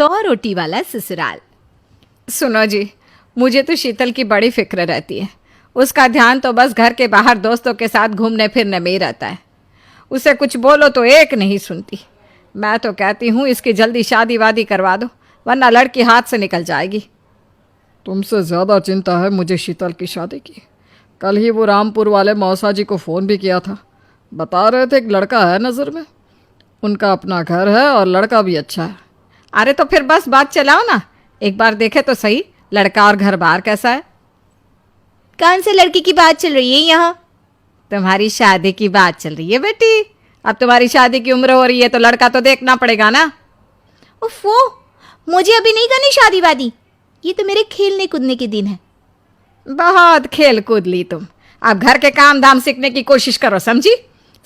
100 रोटी वाला ससुराल। सुनो जी, मुझे तो शीतल की बड़ी फिक्र रहती है। उसका ध्यान तो बस घर के बाहर दोस्तों के साथ घूमने फिरने में ही रहता है। उसे कुछ बोलो तो एक नहीं सुनती। मैं तो कहती हूँ इसकी जल्दी शादी वादी करवा दो, वरना लड़की हाथ से निकल जाएगी। तुमसे ज़्यादा चिंता है मुझे शीतल की शादी की। कल ही वो रामपुर वाले मौसा जी को फ़ोन भी किया था। बता रहे थे एक लड़का है नज़र में। उनका अपना घर है और लड़का भी अच्छा है। अरे तो फिर बस बात चलाओ ना, एक बार देखे तो सही लड़का और घर बार कैसा है। कौन से लड़की की बात चल रही है यहाँ? तुम्हारी शादी की बात चल रही है बेटी। अब तुम्हारी शादी की उम्र हो रही है तो लड़का तो देखना पड़ेगा ना। उफ़ो, मुझे अभी नहीं करनी शादी वादी। ये तो मेरे खेलने कूदने के दिन है। बहुत खेल कूद ली तुम। अब घर के काम धाम सीखने की कोशिश करो, समझी?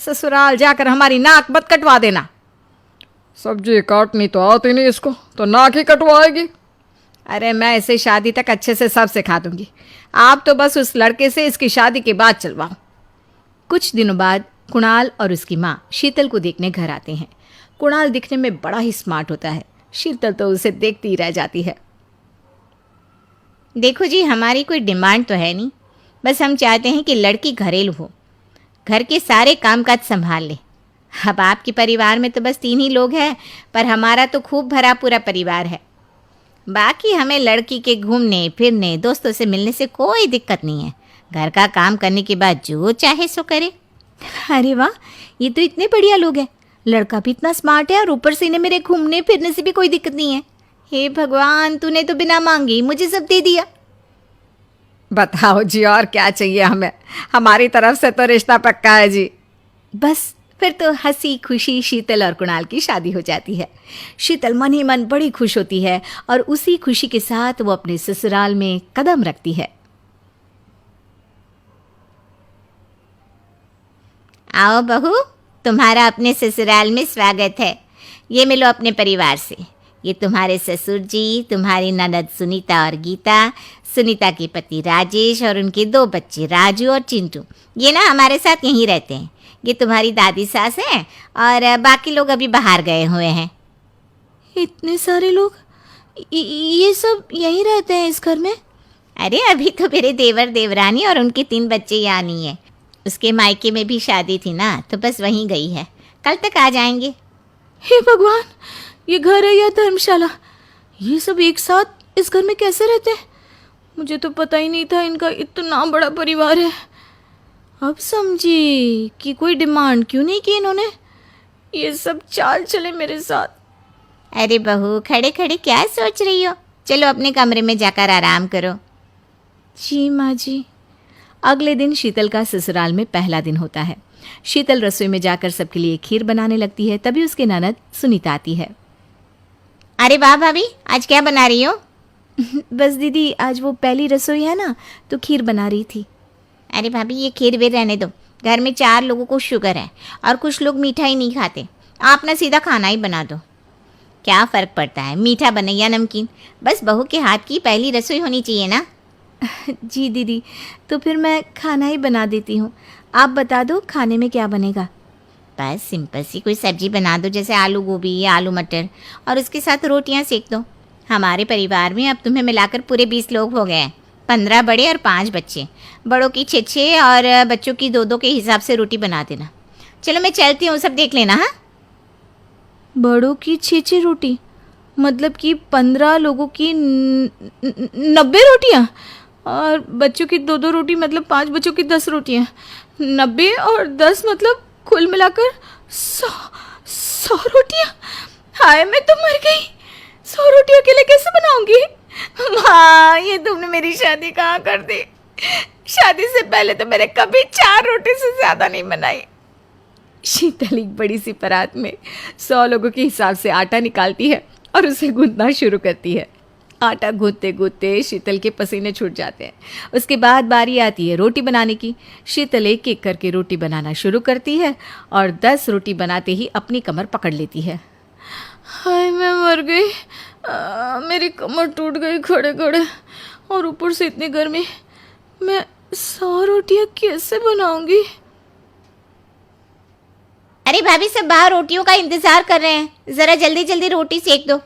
ससुराल जाकर हमारी नाक मत कटवा देना। सब्जी काटनी तो आती नहीं इसको, तो नाक ही कटवाएगी। अरे मैं इसे शादी तक अच्छे से सब सिखा दूंगी। आप तो बस उस लड़के से इसकी शादी के बाद चलवाओ। कुछ दिनों बाद कुणाल और उसकी माँ शीतल को देखने घर आते हैं। कुणाल दिखने में बड़ा ही स्मार्ट होता है। शीतल तो उसे देखती ही रह जाती है। देखो जी, हमारी कोई डिमांड तो है नहीं, बस हम चाहते हैं कि लड़की घरेलू हो, घर के सारे कामकाज संभाल ले। अब आपके परिवार में तो बस 3 ही लोग हैं, पर हमारा तो खूब भरा पूरा परिवार है। बाकी हमें लड़की के घूमने फिरने दोस्तों से मिलने से कोई दिक्कत नहीं है। घर का काम करने के बाद जो चाहे सो करे। अरे वाह, ये तो इतने बढ़िया लोग हैं। लड़का भी इतना स्मार्ट है और ऊपर से इन्हें मेरे घूमने फिरने से भी कोई दिक्कत नहीं है। हे भगवान, तूने तो बिना मांगे ही मुझे सब दे दिया। बताओ जी, और क्या चाहिए हमें? हमारी तरफ से तो रिश्ता पक्का है जी। बस फिर तो हंसी खुशी शीतल और कुणाल की शादी हो जाती है। शीतल मन ही मन बड़ी खुश होती है और उसी खुशी के साथ वो अपने ससुराल में कदम रखती है। आओ बहू, तुम्हारा अपने ससुराल में स्वागत है। ये मिलो अपने परिवार से। ये तुम्हारे ससुर जी, तुम्हारी ननद सुनीता और गीता, सुनीता के पति राजेश और उनके 2 बच्चे राजू और चिंटू। ये ना हमारे साथ यहीं रहते हैं। ये तुम्हारी दादी सास है और बाकी लोग अभी बाहर गए हुए हैं। इतने सारे लोग, ये सब यहीं रहते हैं इस घर में? अरे अभी तो मेरे देवर देवरानी और उनके 3 बच्चे यहाँ नहीं है। उसके मायके में भी शादी थी ना, तो बस वहीं गई है। कल तक आ जाएंगे। हे भगवान, ये घर है या धर्मशाला? ये सब एक साथ इस घर में कैसे रहते हैं? मुझे तो पता ही नहीं था इनका इतना बड़ा परिवार है। अब समझी कि कोई डिमांड क्यों नहीं की इन्होंने। ये सब चाल चले मेरे साथ। अरे बहू, खड़े खड़े क्या सोच रही हो? चलो अपने कमरे में जाकर आराम करो। जी माँ जी। अगले दिन शीतल का ससुराल में पहला दिन होता है। शीतल रसोई में जाकर सबके लिए खीर बनाने लगती है। तभी उसके ननद सुनीता आती है। अरे वाह भाभी, आज क्या बना रही हो? बस दीदी, आज वो पहली रसोई है ना, तो खीर बना रही थी। अरे भाभी, ये खीर वीर रहने दो। घर में 4 लोगों को शुगर है और कुछ लोग मीठा ही नहीं खाते। आप ना सीधा खाना ही बना दो। क्या फ़र्क पड़ता है, मीठा बने या नमकीन? बस बहू के हाथ की पहली रसोई होनी चाहिए ना। जी दीदी, तो फिर मैं खाना ही बना देती हूँ। आप बता दो खाने में क्या बनेगा? बस सिंपल सी कोई सब्जी बना दो, जैसे आलू गोभी या आलू मटर, और उसके साथ रोटियां सेक दो। हमारे परिवार में अब तुम्हें मिलाकर पूरे 20 लोग हो गए हैं। 15 बड़े और 5 बच्चे। बड़ों की 6 और बच्चों की 2 के हिसाब से रोटी बना देना। चलो मैं चलती हूँ, सब देख लेना। हाँ, बड़ों की 6 रोटी मतलब कि 15 लोगों की 90 रोटियाँ, और बच्चों की 2 रोटी मतलब 5 बच्चों की 10 रोटियाँ। 90 और 10 मतलब कुल मिलाकर 100 रोटियाँ। हाय, मैं तो मर गई। 100 रोटी अकेले कैसे बनाऊंगी? माँ, ये तुमने मेरी शादी कहाँ कर दी? शादी से पहले तो मैंने कभी 4 रोटी से ज़्यादा नहीं बनाई। शीतल एक बड़ी सी परात में 100 लोगों के हिसाब से आटा निकालती है और उसे गूंथना शुरू करती है। आटा गूंथते गूंथते शीतल के पसीने छूट जाते हैं। उसके बाद बारी आती है रोटी बनाने की। शीतल एक एक करके रोटी बनाना शुरू करती है और 10 रोटी बनाते ही अपनी कमर पकड़ लेती है। हाय, मैं मर गई। मेरी कमर टूट गई खड़े खड़े, और ऊपर से इतनी गर्मी। मैं 100 रोटियां कैसे बनाऊंगी? अरे भाभी, सब बाहर रोटियों का इंतजार कर रहे हैं। ज़रा जल्दी जल्दी रोटी सेक दो।